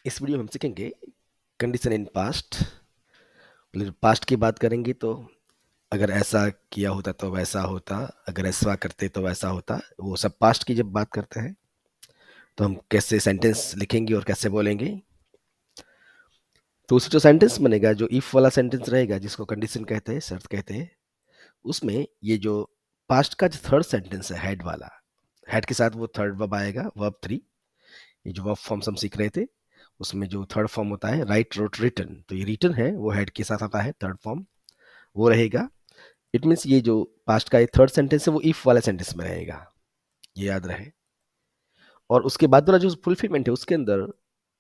इस वीडियो में हम सीखेंगे कंडीशन इन पास्ट। पास्ट की बात करेंगे तो अगर ऐसा किया होता तो वैसा होता, अगर ऐसा करते तो वैसा होता, वो सब पास्ट की जब बात करते हैं तो हम कैसे सेंटेंस लिखेंगे और कैसे बोलेंगे। तो उससे जो सेंटेंस बनेगा, जो इफ वाला सेंटेंस रहेगा जिसको कंडीशन कहते हैं, शर्त कहते हैं, उसमें ये जो पास्ट का जो थर्ड सेंटेंस है हेड वाला, हेड के साथ वो थर्ड वर्ब आएगा, वर्ब थ्री। ये जो वर्ब फॉर्म्स हम सीख रहे थे उसमें जो थर्ड फॉर्म होता है राइट, रोट, रिटन, तो ये रिटन है वो हेड के साथ आता है, थर्ड फॉर्म वो रहेगा। इट मीन्स ये जो पास्ट का ये थर्ड सेंटेंस है वो इफ वाले सेंटेंस में रहेगा, ये याद रहे। और उसके बाद वाला जो फुलफिलमेंट है उसके अंदर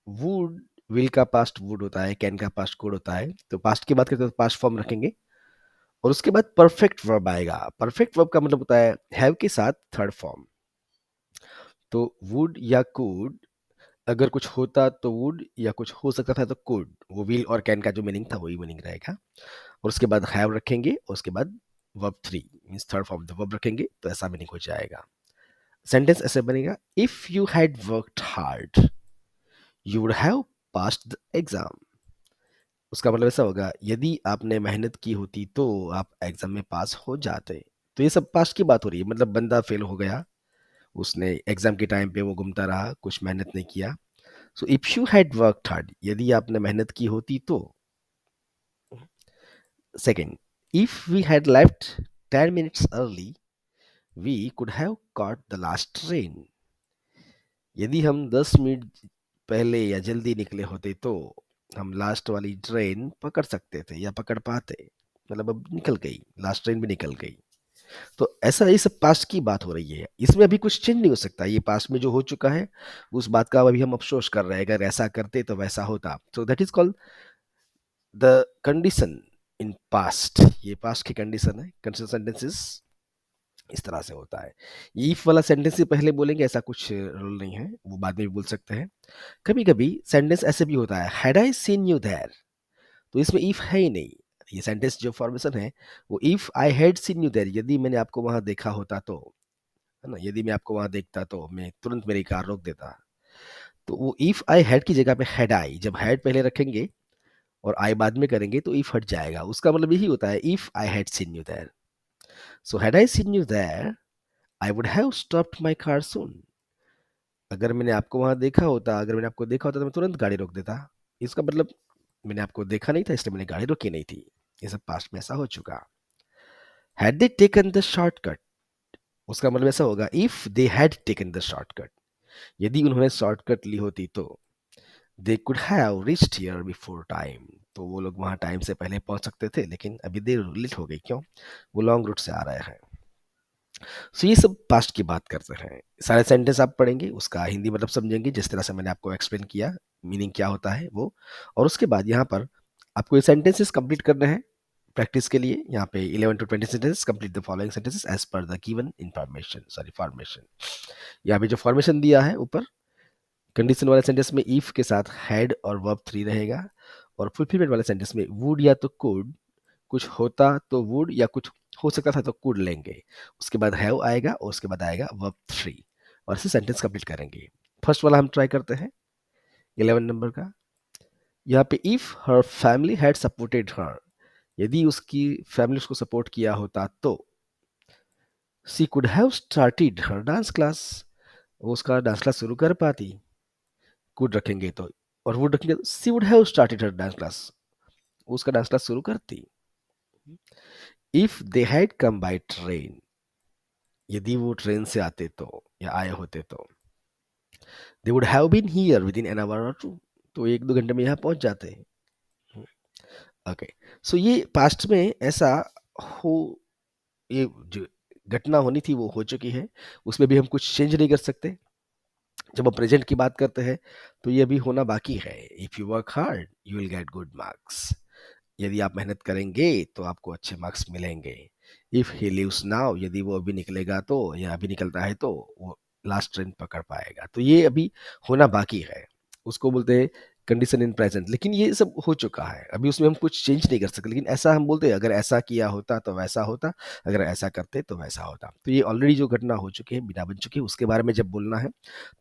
वुड, विल का पास्ट वुड होता है, कैन का पास्ट कुड होता है, तो पास्ट की बात करते हैं तो पास्ट फॉर्म रखेंगे। और उसके बाद परफेक्ट वर्ब आएगा। परफेक्ट वर्ब का मतलब होता है हैव के साथ थर्ड फॉर्म। तो वुड या कुड, अगर कुछ होता तो वुड, या कुछ हो सकता था तो कुड, वो विल और कैन का जो मीनिंग था वही मीनिंग रहेगा। और उसके बाद हैव रखेंगे और उसके बाद verb three means third form of the verb रखेंगे, तो ऐसा मीनिंग हो जाएगा। सेंटेंस ऐसे बनेगा, if you had worked hard you would have passed the exam. उसका मतलब ऐसा होगा, यदि आपने मेहनत की होती तो आप एग्जाम में पास हो जाते। तो ये सब पास्ट की बात हो रही है, मतलब बंदा फेल हो गया, उसने एग्जाम के टाइम पे वो घूमता रहा, कुछ मेहनत नहीं किया। So if you had worked hard, यदि आपने मेहनत की होती तो। Second, if we had left 10 minutes early we could have caught the last train। यदि हम 10 मिनट पहले या जल्दी निकले होते तो हम लास्ट वाली ट्रेन पकड़ सकते थे या पकड़ पाते। मतलब अब निकल गई, लास्ट ट्रेन भी निकल गई। तो ऐसा ये सब पास्ट की बात हो रही है, इसमें अभी कुछ चेंज नहीं हो सकता। ये पास्ट में जो हो चुका है उस बात का अभी हम अफसोस कर रहे हैं, अगर ऐसा करते तो वैसा होता। तो that is called the condition in past. ये पास्ट की कंडीशन है। कंडीशन सेंटेंसेस इस तरह से होता है। इफ वाला सेंटेंस से पहले बोलेंगे ऐसा कुछ रूल नहीं है, वो बाद में भी बोल सकते हैं। कभी कभी सेंटेंस ऐसे भी होता है, had I seen you there, तो इसमें इफ है ही नहीं। ये सेंटेंस जो फॉर्मेशन है वो if I had seen you there, यदि मैंने आपको वहां देखा होता तो, है ना, यदि मैं आपको वहां देखता तो मैं तुरंत मेरी कार रोक देता। तो वो इफ आई हैड की जगह पे हैड आई, जब हैड पहले रखेंगे और आई बाद में करेंगे तो इफ हट जाएगा। उसका मतलब यही होता है, if I had seen you there, so had I seen you there I would have stopped my car soon. अगर मैंने आपको वहां देखा होता, अगर मैंने आपको देखा होता तो मैं तुरंत गाड़ी रोक देता। इसका मतलब मैंने आपको देखा नहीं था इसलिए मैंने गाड़ी रोकी नहीं थी। ये सब पास्ट में ऐसा हो चुका। Had they taken the shortcut, उसका मतलब ऐसा होगा, if they had taken the shortcut, यदि उन्होंने शॉर्टकट ली होती तो they could have reached here before time, तो वो लोग वहां टाइम से पहले पहुंच सकते थे, लेकिन अभी देर लेट हो गई। क्यों? वो लॉन्ग रूट से आ रहे हैं। सो ये सब पास्ट की बात करते हैं। सारे सेंटेंस आप पढ़ेंगे, उसका हिंदी मतलब समझेंगे जिस तरह से मैंने आपको एक्सप्लेन किया, मीनिंग क्या होता है वो। और उसके बाद यहाँ पर आपको ये सेंटेंसेस कंप्लीट करने हैं प्रैक्टिस के लिए। यहाँ पे 11 to 20 sentences, complete the following sentences as per the given information, sorry formation. यहाँ पे जो फॉर्मेशन दिया है ऊपर, कंडीशन वाले सेंटेंस में इफ के साथ हैड और वर्ब थ्री रहेगा, और फुलफिलमेंट वाले सेंटेंस में वुड या तो कुड, कुछ होता तो वुड, या कुछ हो सकता था तो कुड लेंगे। उसके बाद हैव आएगा और उसके बाद आएगा वर्ब थ्री, और ऐसे सेंटेंस कंप्लीट करेंगे। फर्स्ट वाला हम ट्राई करते हैं, 11 नंबर का। यहाँ पे if her family had supported her, यदि उसकी फैमिली उसको सपोर्ट किया होता तो she could have started her dance class, वो उसका डांस क्लास शुरू कर पाती। कुड रखेंगे तो, और वुड रखेंगे तो she would have started her dance class, वो उसका डांस क्लास शुरू करती। If they had come by train, यदि वो ट्रेन से आते तो या आए होते तो they would have been here within an hour और टू, तो एक दो घंटे में यहाँ पहुंच जाते हैं। ओके, सो ये पास्ट में ऐसा हो, ये जो घटना होनी थी वो हो चुकी है, उसमें भी हम कुछ चेंज नहीं कर सकते। जब हम प्रेजेंट की बात करते हैं तो ये अभी होना बाकी है। If you work hard you will get good marks, यदि आप मेहनत करेंगे तो आपको अच्छे मार्क्स मिलेंगे। इफ ही लिव्स नाउ, यदि वो अभी निकलेगा तो, या अभी निकलता है तो वो लास्ट ट्रेन पकड़ पाएगा। तो ये अभी होना बाकी है, उसको बोलते हैं कंडीशन इन प्रेजेंट, लेकिन ये सब हो चुका है, अभी उसमें हम कुछ चेंज नहीं कर सकते, लेकिन ऐसा हम बोलते हैं अगर ऐसा किया होता तो वैसा होता, अगर ऐसा करते तो वैसा होता। तो ये ऑलरेडी जो घटना हो चुकी है, बिना बन चुकी है, उसके बारे में जब बोलना है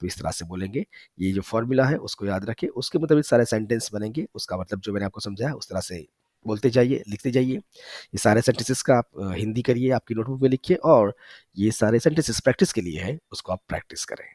तो इस तरह से बोलेंगे। ये जो फॉर्मूला है उसको याद रखें, उसके मुताबिक सारे सेंटेंस बनेंगे, उसका मतलब जो मैंने आपको समझाया उस तरह से बोलते जाइए, लिखते जाइए। ये सारे सेंटेंसेस का आप हिंदी करिए, आपकी नोटबुक में लिखिए, और ये सारे सेंटेंसेस प्रैक्टिस के लिए है, उसको आप प्रैक्टिस करें।